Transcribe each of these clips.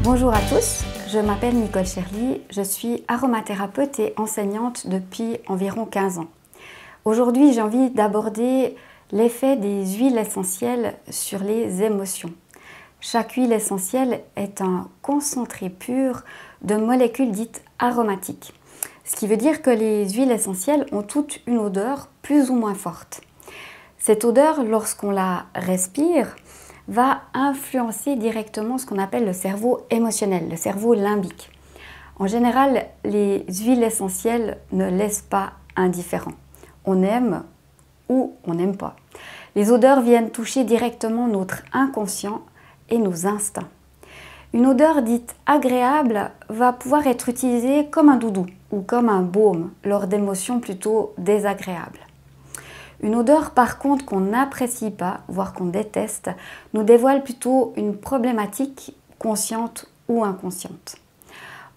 Bonjour à tous, je m'appelle Nicole Cherly, je suis aromathérapeute et enseignante depuis environ 15 ans. Aujourd'hui, j'ai envie d'aborder l'effet des huiles essentielles sur les émotions. Chaque huile essentielle est un concentré pur de molécules dites aromatiques, ce qui veut dire que les huiles essentielles ont toutes une odeur plus ou moins forte. Cette odeur, lorsqu'on la respire, va influencer directement ce qu'on appelle le cerveau émotionnel, le cerveau limbique. En général, les huiles essentielles ne laissent pas indifférent. On aime ou on n'aime pas. Les odeurs viennent toucher directement notre inconscient et nos instincts. Une odeur dite agréable va pouvoir être utilisée comme un doudou ou comme un baume lors d'émotions plutôt désagréables. Une odeur par contre qu'on n'apprécie pas, voire qu'on déteste, nous dévoile plutôt une problématique consciente ou inconsciente.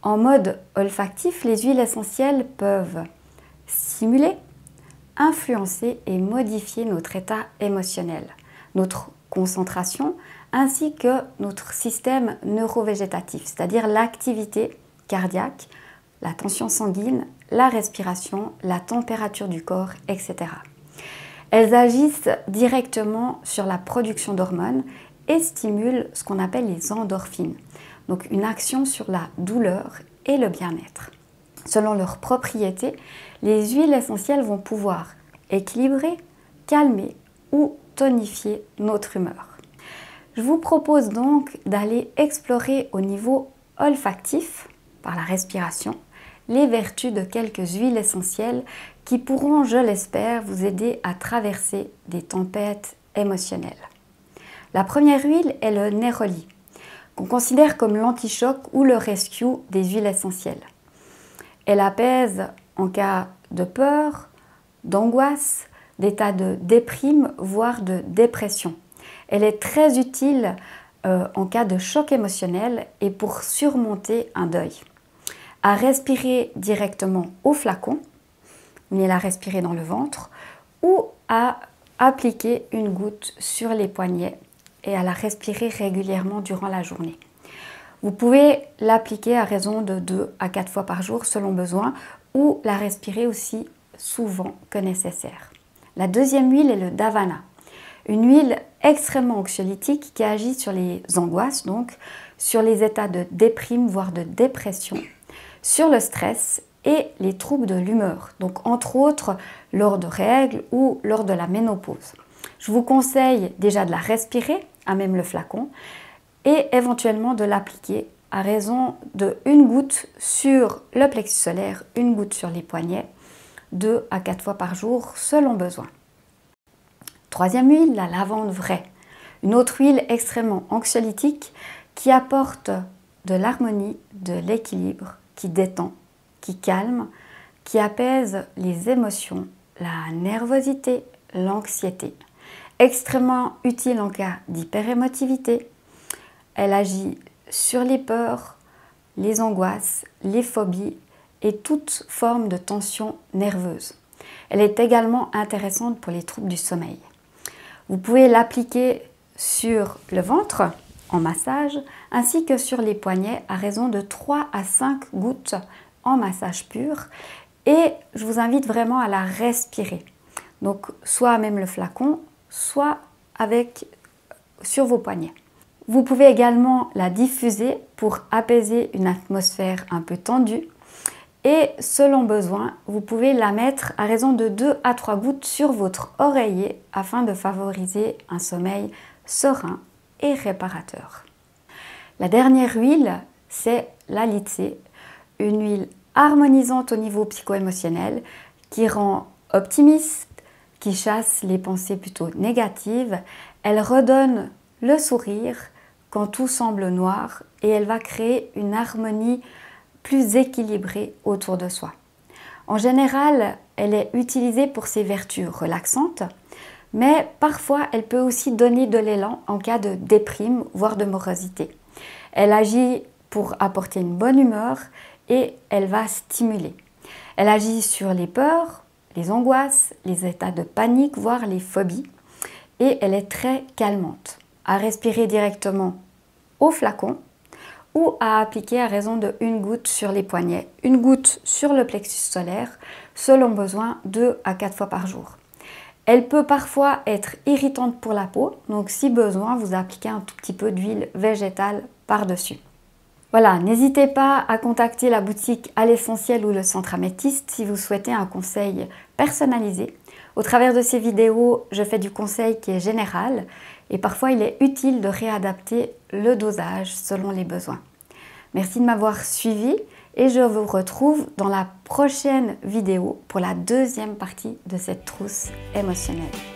En mode olfactif, les huiles essentielles peuvent stimuler, influencer et modifier notre état émotionnel, notre concentration ainsi que notre système neurovégétatif, c'est-à-dire l'activité cardiaque, la tension sanguine, la respiration, la température du corps, etc. Elles agissent directement sur la production d'hormones et stimulent ce qu'on appelle les endorphines, donc une action sur la douleur et le bien-être. Selon leurs propriétés, les huiles essentielles vont pouvoir équilibrer, calmer ou tonifier notre humeur. Je vous propose donc d'aller explorer au niveau olfactif, par la respiration, les vertus de quelques huiles essentielles qui pourront, je l'espère, vous aider à traverser des tempêtes émotionnelles. La première huile est le néroli, qu'on considère comme l'antichoc ou le rescue des huiles essentielles. Elle apaise en cas de peur, d'angoisse, d'état de déprime, voire de dépression. Elle est très utile en cas de choc émotionnel et pour surmonter un deuil. À respirer directement au flacon, mais la respirer dans le ventre, ou à appliquer une goutte sur les poignets et à la respirer régulièrement durant la journée. Vous pouvez l'appliquer à raison de 2 à 4 fois par jour selon besoin, ou la respirer aussi souvent que nécessaire. La deuxième huile est le davana, une huile extrêmement anxiolytique qui agit sur les angoisses, donc sur les états de déprime, voire de dépression, sur le stress et les troubles de l'humeur, donc entre autres lors de règles ou lors de la ménopause. Je vous conseille déjà de la respirer, à même le flacon, et éventuellement de l'appliquer à raison de 1 goutte sur le plexus solaire, 1 goutte sur les poignets, 2 à 4 fois par jour selon besoin. Troisième huile, la lavande vraie, une autre huile extrêmement anxiolytique qui apporte de l'harmonie, de l'équilibre, qui détend, qui calme, qui apaise les émotions, la nervosité, l'anxiété. Extrêmement utile en cas d'hyperémotivité. Elle agit sur les peurs, les angoisses, les phobies et toute forme de tension nerveuse. Elle est également intéressante pour les troubles du sommeil. Vous pouvez l'appliquer sur le ventre en massage ainsi que sur les poignets à raison de 3 à 5 gouttes en massage pur, et je vous invite vraiment à la respirer. Donc soit même le flacon, soit sur vos poignets. Vous pouvez également la diffuser pour apaiser une atmosphère un peu tendue, et selon besoin, vous pouvez la mettre à raison de 2 à 3 gouttes sur votre oreiller afin de favoriser un sommeil serein et réparateur. La dernière huile, c'est la litsé, une huile harmonisante au niveau psycho-émotionnel qui rend optimiste, qui chasse les pensées plutôt négatives. Elle redonne le sourire quand tout semble noir et elle va créer une harmonie plus équilibrée autour de soi. En général, elle est utilisée pour ses vertus relaxantes, mais parfois elle peut aussi donner de l'élan en cas de déprime, voire de morosité. Elle agit pour apporter une bonne humeur et elle va stimuler. Elle agit sur les peurs, les angoisses, les états de panique, voire les phobies, et elle est très calmante. À respirer directement au flacon ou à appliquer à raison de 1 goutte sur les poignets, 1 goutte sur le plexus solaire, selon besoin 2 à 4 fois par jour. Elle peut parfois être irritante pour la peau, donc si besoin, vous appliquez un tout petit peu d'huile végétale par-dessus. Voilà, n'hésitez pas à contacter la boutique à l'essentiel ou le centre Améthyste si vous souhaitez un conseil personnalisé. Au travers de ces vidéos, je fais du conseil qui est général et parfois il est utile de réadapter le dosage selon les besoins. Merci de m'avoir suivi et je vous retrouve dans la prochaine vidéo pour la deuxième partie de cette trousse émotionnelle.